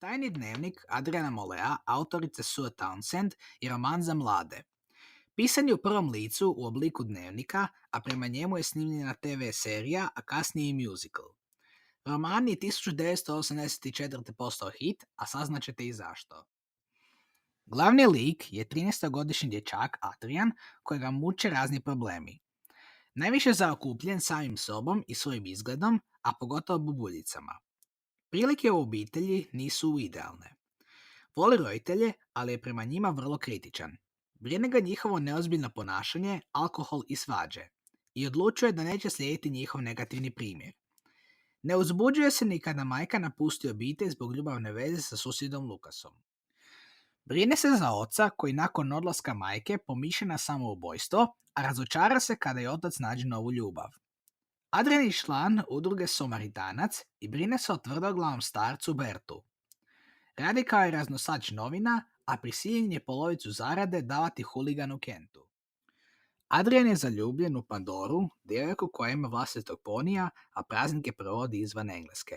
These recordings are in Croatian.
Tajni dnevnik Adriana Molea, autorice Sue Townsend, je roman za mlade. Pisan je u prvom licu u obliku dnevnika, a prema njemu je snimljena TV serija, a kasnije i musical. Roman je 1984. postao hit, a saznaćete i zašto. Glavni lik je 13-godišnji dječak Adrian, kojega muče razni problemi. Najviše zaokupljen samim sobom i svojim izgledom, a pogotovo bubuljicama. Prilike u obitelji nisu idealne. Voli roditelje, ali je prema njima vrlo kritičan. Brine ga njihovo neozbiljno ponašanje, alkohol i svađe. I odlučuje da neće slijediti njihov negativni primjer. Ne uzbuđuje se ni kada majka napusti obitelj zbog ljubavne veze sa susjedom Lukasom. Brine se za oca koji nakon odlaska majke pomišlja na samoubojstvo, a razočara se kada je otac nađe novu ljubav. Adrian je član udruge Somaritanac i brine se o tvrdoglavom starcu Bertu. Radi kao i raznosač novina, a prisiljen je polovicu zarade davati huliganu Kentu. Adrian je zaljubljen u Pandoru, djevojku koja ima vlastitog ponija, a praznike provodi izvan Engleske.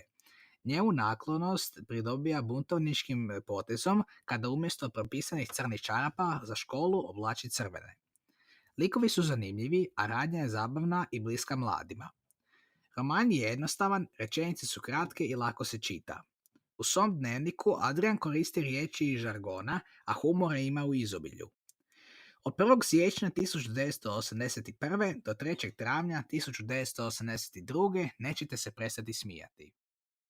Njemu naklonost pridobija buntovničkim potezom kada umjesto propisanih crnih čarapa za školu oblači crvene. Likovi su zanimljivi, a radnja je zabavna i bliska mladima. Roman je jednostavan, rečenice su kratke i lako se čita. U svom dnevniku Adrian koristi riječi iz žargona, a humora ima u izobilju. Od 1. siječnja 1981. do 3. travnja 1982. nećete se prestati smijati.